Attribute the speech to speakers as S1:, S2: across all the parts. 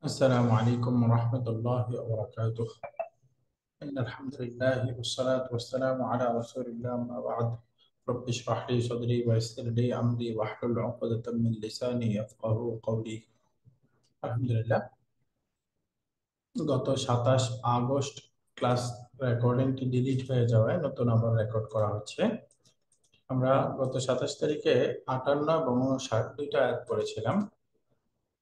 S1: السلام عليكم ورحمة الله وبركاته. إن الحمد لله والصلاة والسلام على رسول الله، أما بعد. رب اشرح لي صدري ويسر لي أمري واحلل عقدة من لساني يفقه قولي. আলহামদুলিল্লাহ, গত 27 August class রেকর্ডিংটি delete হয়ে যাওয়ায় নতুন আবার রেকর্ড করা হচ্ছে। আমরা গত 27 তারিখে 58 এবং 59 দুইটা আয়াত পড়েছিলাম।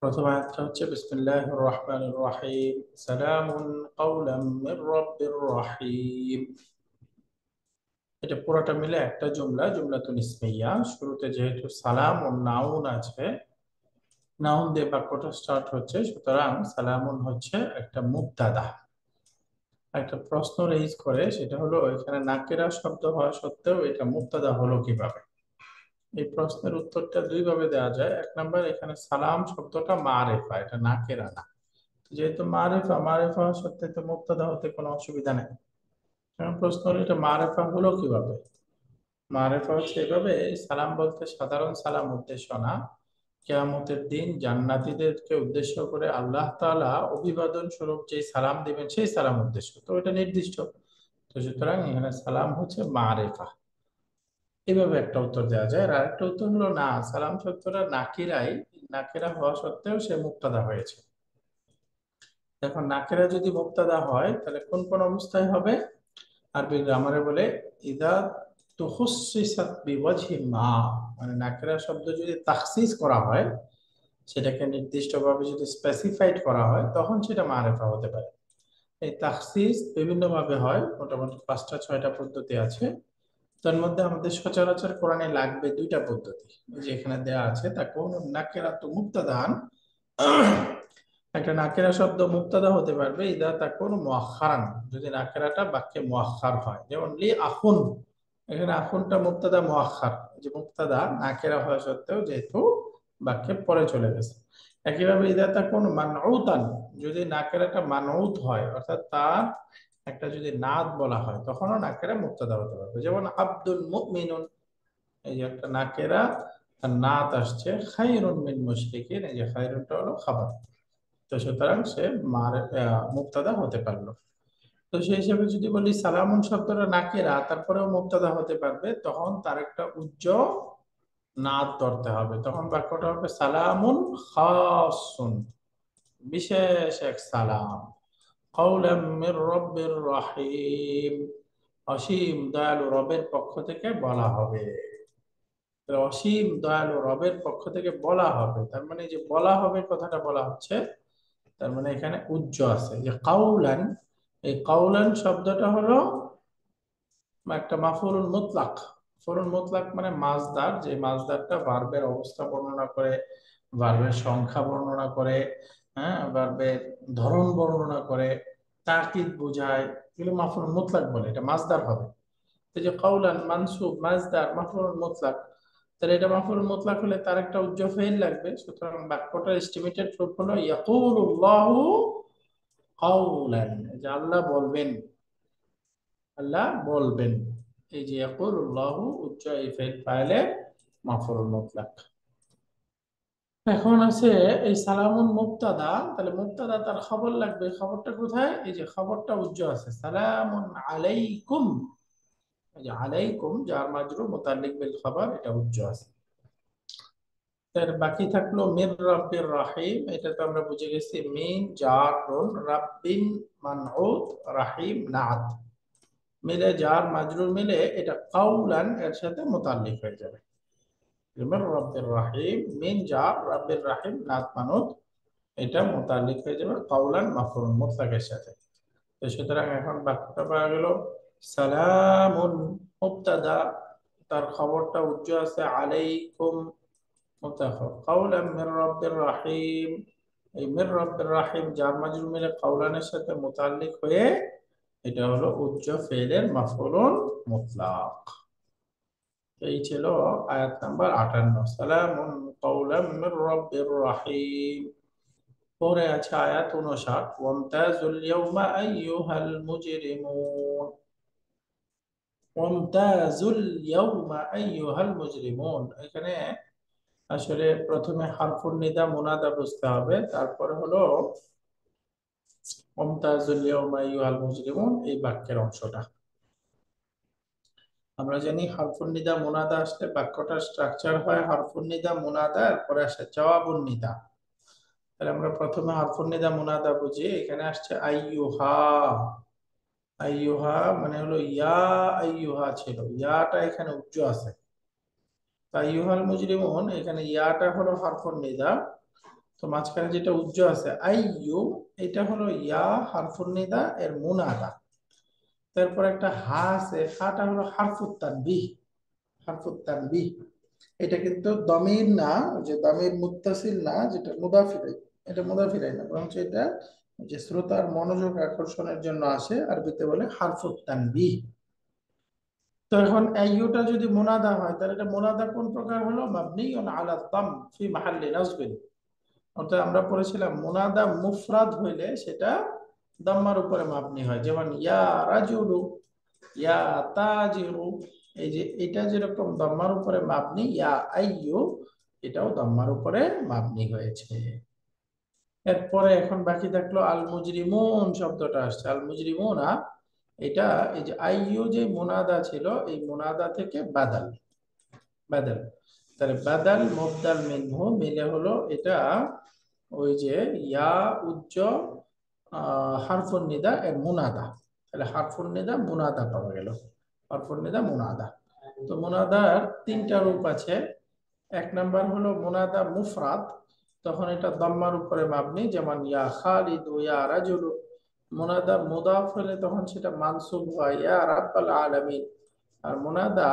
S1: প্রথম আয়াতটা হচ্ছে বিসমিল্লাহির রহমানির রহিম, সালামুন কাওলাম মির রাব্বির রহিম। এটা পুরোটা মিলে একটা জুমলাতুন ইসমিয়া। শুরুতে যেহেতু সালাম ও নাউন আছে, নাউন দিয়ে বাক্যটা স্টার্ট হচ্ছে, সুতরাং সালামুন হচ্ছে একটা মুবতাদা। একটা প্রশ্ন রেইজ করে, সেটা হলো এখানে নাকিরা শব্দ হওয়া সত্ত্বেও এটা মুবতাদা হলো কিভাবে। এই প্রশ্নের উত্তরটা দুই ভাবে দেওয়া যায়। এক নাম্বার, এখানে সালাম শব্দটা মারেফা, এটা নাকিরা না। যেহেতু মারেফা মারেফা হওয়া সত্ত্বেও তো মুবতাদা হতে কোনো অসুবিধা নেই। এখন প্রশ্ন হলো এটা মারেফা হলো কিভাবে। মারেফা হচ্ছে এভাবে, সালাম বলতে সাধারণ সালাম উদ্দেশ্য না, কিয়ামতের দিন জান্নাতীদেরকে উদ্দেশ্য করে আল্লাহ তাআলা অভিবাদন স্বরূপ যে সালাম দিবেন সেই সালাম উদ্দেশ্য, তো এটা নির্দিষ্ট। তো সুতরাং এখানে সালাম হচ্ছে মারেফা। এভাবে একটা উত্তর দেওয়া যায়। আর আরেকটা উত্তর হলো না, সালাম শব্দটা নাকিরা হওয়া সত্ত্বেও সে মুবতাদা হয়েছে। এখন নাকিরা যদি মুবতাদা হয় তাহলে কোন কোন অবস্থায় হবে। আরবি গ্রামারে বলে ইদা তুখুসিসাত বিওয়াজহি মা, মানে নাকিরা শব্দ যদি তাখসিস করা হয়, সেটাকে নির্দিষ্টভাবে যদি স্পেসিফাইড করা হয়, তখন সেটা মারেফা হতে পারে। এই তাখসিস বিভিন্ন ভাবে হয়, মোটামুটি 5টা 6টা পদ্ধতি আছে। তার মধ্যে আমাদের সচরাচর কোরআনে লাগবে দুইটা পদ্ধতি, এই যে এখানে দেয়া আছে। তা কোন নাকিরা তো মুবতাদান, একটা নাকেরা শব্দ মুবতাদা হতে পারবে ইদা তাকুন মুআখখারান, যদি নাকেরাটা বাক্যে মুআখখার হয়। যেমন লি আখুন, এখানে আখুনটা মুবতাদা মুআখখার, যে মুবতাদা নাকেরা হওয়া সত্ত্বেও যেহেতু বাক্যে পরে চলে গেছে। একইভাবে ইদা তাকুন মানউতান, যদি নাকেরাটা মানউত হয়, অর্থাৎ তার একটা যদি নাত বলা হয়, তখনও নাকেরা মুবতাদা হতে পারবে। যেমন আব্দুল মুমিনুন, এই যে একটা নাকেরা আর নাত আসছে, খায়রুন মিন মুশরিকিন, এই যে খায়রুনটা হলো খাবার। তো সুতরাং সে মুবতাদা হতে পারলো। তো সেই হিসেবে যদি বলি সালামুন শব্দটা নাকিরা, তারপরেও মুবতাদা হতে পারবে, তখন তার একটা নাত ধরতে হবে। তখন বাক্যটা হবে সালামুন খাসুন, বিশেষ এক সালাম। কাওলাম মির রাব্বির রহিম, অসীম দয়ালু রবের পক্ষ থেকে বলা হবে। তাহলে অসীম দয়ালু রবের পক্ষ থেকে বলা হবে, তার মানে যে বলা হবে কথাটা বলা হচ্ছে, তার মানে এখানে আছে যে কাউলান। এই কাউলান শব্দটা হলো একটা মাফউলুল মুতলাক। মাফউলুল মুতলাক মানে মাজদার, যে মাজদারটা ভার্বের অবস্থা বর্ণনা করে, ভার্বের সংখ্যা বর্ণনা করে, হ্যাঁ, ভার্বের ধরন বর্ণনা করে, তাকিদ বোঝায়, এগুলো মাফউলুল মুতলাক বলে, এটা মাজদার হবে। এই যে কাউলান মানসুব মাজদার মাফউলুল মুতলাক, তাহলে এটা মাফউলুল মুতলাক হলে তার একটা ফেইল লাগবে। সুতরাং বাক্যটার এস্টিমেটেড রূপ হলো ইয়াকুলুল্লাহু কাউলান, যে আল্লাহ বলবেন, আল্লাহ বলবেন। এই যে ইয়াকুলুল্লাহু উচ্চ এই ফেল ফাইলে মাফউলুল মুতলাক। এখন আছে এই সালামুন মুবতাদা, তাহলে মুবতাদা তার খবর লাগবে। খবরটা কোথায়? এই যে খবরটা আছে সালামুন আলাইকুম, এই যে আলাইকুম যার মাজরুর মুতাল্লিক বিল খবর, এটা আছে। তার বাকি থাকলো মির রাব্বির রাহিম, এটা তো আমরা বুঝে গেছি, মিন জারুন রাব্বিন মানউত রাহিম নাত, মিলে জার মাজরুর মিলে এটা কাউলান এর সাথে মুতাল্লিক হয়ে যাবে। মির রাব্বির রাহিম, মিন জার রাব্বির রাহিম নাত মানুত, এটা মুতাল্লিক হয়ে যাবে কাউলান মাফউল মুতলাকের সাথে। তো সুতরাং এখন বাক্যটা পাওয়া গেল সালামুন মুবতাদা, তার খবরটা আছে আলাইকুম মুতাফা, কাউলান মির রাব্বির রাহিম, এই মির রাব্বির রাহিম জার মাজরুর মিলে কাউলানের সাথে মুতাল্লিক হয়ে এটা হলো ফেলের মাফউলুন মুতলাক। এই ছিল আয়াত নাম্বার 58, সালামুন কাওলাম মির রাব্বির রহিম। পরে আছে আয়াত 59, ওয়ামতাজুল ইয়াওমা আইয়ুহাল মুজরিমুন, ওয়ামতাজুল ইয়াওমা আইয়ুহাল মুজরিমুন। এখানে আসলে প্রথমে হারফুন নিদা মুনাদা বুঝতে হবে, তারপরে হলো মুমতাজুল ইয়াউমা আইয়ুহাল মুজরিমুন এই বাক্যের অংশটা। আমরা জানি হারফুন নিদা মুনাদা আসলে বাক্যটার স্ট্রাকচার হয় হারফুন নিদা মুনাদা, এরপরে আসে জওয়াবুন নিদা। তাহলে আমরা প্রথমে হারফুন নিদা মুনাদা বুঝি। এখানে আসছে আইয়ুহা। আইয়ুহা মানে হলো ইয়া, আইয়ুহা ছিল, ইয়াটা এখানে উচ্চ আছে। আইয়ুহাল মুজরিমুন এখানে ইয়াটা হলো হারফুন নিদা, তো মাঝখানে যেটা উজ্জ আছে আইয়ু, এটা হলো ইয়া হারফুন নিদা এর মুনাদা। তারপর একটা হা আছে, হাটা হলো হারফুত তানবিহ। হারফুত তানবিহ এটা কিন্তু দমির না, ওই যে দমির মুত্তাসিল না, যেটা মুদাফিরাই, এটা মুদাফিরাই না, বরং এটা যে শ্রোতার মনোযোগ আকর্ষণের জন্য আসে, আরবিতে বলে হারফুত তানবিহ। তো এখন আইয়ুটা যদি মুনাদা হয় তাহলে এটা মুনাদা কোন প্রকার হলো? মাবনিউন আলা দাম ফি মাহাল্লি নাসবিন। অর্থাৎ আমরা পড়েছিলাম মুনাদা মুফরাদ হইলে সেটা দাম্মার উপরে মাবনি হয়, যেমন ইয়া রাজুলু, ইয়া তাজিরু। এই যে এটা যেরকম দাম্মার উপরে মাবনি, ইয়া আইয়ু এটাও দাম্মার উপরে মাবনি হয়েছে। এরপরে এখন বাকি থাকলো আল মুজরিমুন শব্দটা আসছে, আল মুজরিমুনা এটা এই যে আইয়ু যে মুনাদা ছিল এই মুনাদা থেকে বাদাল, বাদাল। তাহলে বাদাল মুবদাল মিনহু মিলে হলো এটা ওই যে ইয়া উজ্জ হারফুন নিদা এর মুনাদা। তাহলে হারফুন নিদা মুনাদা পাওয়া গেল, হারফুন নিদা মুনাদা। তো মুনাদার তিনটা রূপ আছে। এক নাম্বার হলো মুনাদা মুফরাদ, তখন এটা দাম্মার উপরে মাবনি, যেমন ইয়া খালিদু, ইয়া রাজুলু। মুনাদা মুদাফ হলে তখন সেটা মানসুব হয়, ইয়া রাব্বাল আলামিন। আর মুনাদা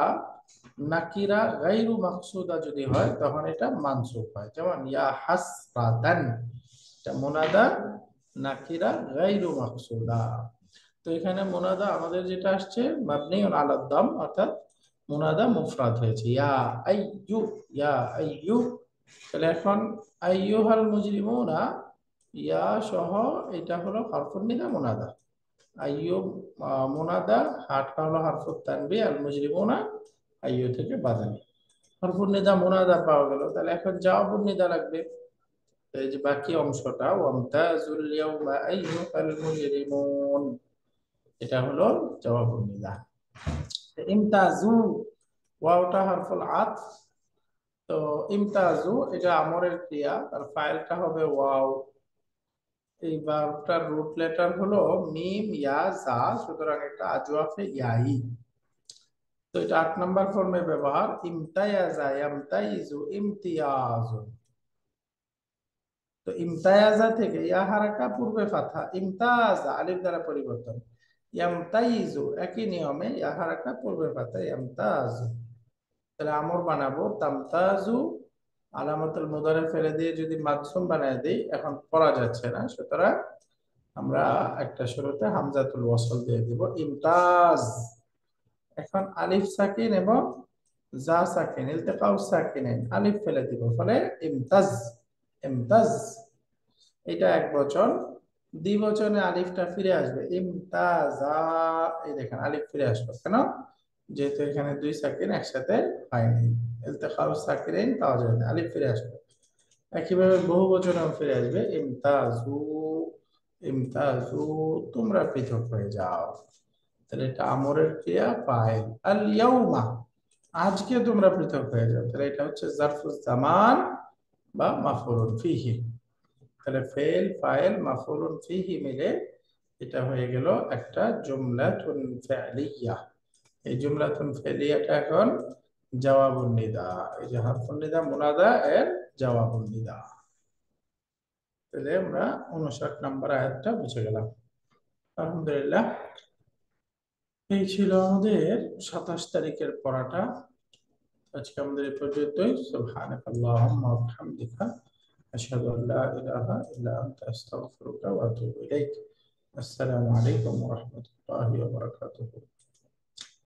S1: নাকিরা গায়রু মাকসুদা যদি হয় তখন এটা মানসুব হয়, যেমন ইয়া হাসরাতান, এটা মুনাদা নাকিরা গায়রু মাকসুদা। তো এখানে মুনাদা আমাদের যেটা আসছে মাবনিউন আলা দাম, অর্থাৎ মুনাদা মুফরাদ হয়েছে ইয়া আইয়ু, ইয়া আইয়ু। তাহলে এখন আইয়ুহাল মুজরিমুনা ইয়া সহ এটা হলো হারফুন নিদা মুনাদা। আইয়ু মুনাদা, হাটটা হলো হারফুত তানবিহ, আল মুজরিমুনা আইয়ু থেকে বাদানি। হারফুন নিদা মুনাদা পাওয়া গেল, তাহলে এখন জাওয়াবুন নিদা লাগবে। তো এই যে বাকি অংশটা ওয়ামতাজুল ইয়াউমা আইয়ুহাল মুজরিমুন, এটা হলো জওয়াবুন নিদা। ইমতাজু ওয়াওটা হারফুল আতফ। তো ইমতাজু এটা আমরের ক্রিয়া, তার ফাইলটা হবে ওয়াও। এই ভার্বটার রুট লেটার হলো মিম ইয়া জা, সুতরাং এটা আজওয়াফে ইয়াই। তো এটা 8 নম্বর ফর্মে ব্যবহার, ইমতায়াজা ইয়ামতাইজু ইমতিয়াজু। তো ইমতায়াজা থেকে ইয়া হারাকা পূর্বে ফাথা, ইমতাজা আলিফ দ্বারা পরিবর্তন, ইয়ামতাইজু একই নিয়মে ইয়া হারাকা পূর্বে ফাথা, ইয়ামতাজু। তাহলে আমর বানাবো তামতাজু, আলামাতুল মুদারে ফেলে দিয়ে যদি মাকসুম বানায় দিই এখন পড়া যাচ্ছে না, সুতরাং আমরা একটা শুরুতে হামজাতুল ওয়াসল দিয়ে দিব ইমতাজ। এখন আলিফ সাকিন এবং জা সাকিন ইলতিকাউ সাকিনাইন, আলিফ ফেলে দিব, ফলে ইমতাজ, ইমতাজ। এটা এক বচন। দ্বিবচনে আলিফটা ফিরে আসবে ইমতাজা, এই দেখেন আলিফ ফিরে আসলো কেন? যেহেতু এখানে দুই সাকিন একসাথে হয়নি, ইলতিকাউ সাকিনাইন পাওয়া যাবে না, আলিফ ফিরে আসবে। একইভাবে বহু বচনেও ফিরে আসবে ইমতাজু, ইমতাজু তোমরা পৃথক হয়ে যাও। তাহলে এটা আমরের ক্রিয়া ফাইল, আল ইয়াউমা আজকে তোমরা পৃথক হয়ে যাও, তাহলে এটা হচ্ছে জারফুজ জামান বা মাফউলুন ফিহি। তাহলে ফেল ফাইল মাফউলুন ফিহি মিলে এটা হয়ে গেল একটা জুমলাতুন ফি'লিয়া। এই জুমলাতুন ফি'লিয়াটা এখন জওয়াবুন নিদা, এই যে হারফুন নিদা মুনাদা এর জওয়াবুন নিদা। তাহলে আমরা 59 নম্বর আয়াতটা বুঝে গেলাম। আলহামদুলিল্লাহ, এই ছিল আমাদের 27 তারিখের পড়াটা। আজকে আমাদের এই পর্যন্তই। সুবহানাকাল্লাহুম্মা ওয়া বিহামদিকা আশহাদু আল লা ইলাহা ইল্লা আনতা আস্তাগফিরুকা ওয়া আতুবু ইলাইক। আসসালামু আলাইকুম ওয়া রাহমাতুল্লাহি ওয়া বারাকাতুহু।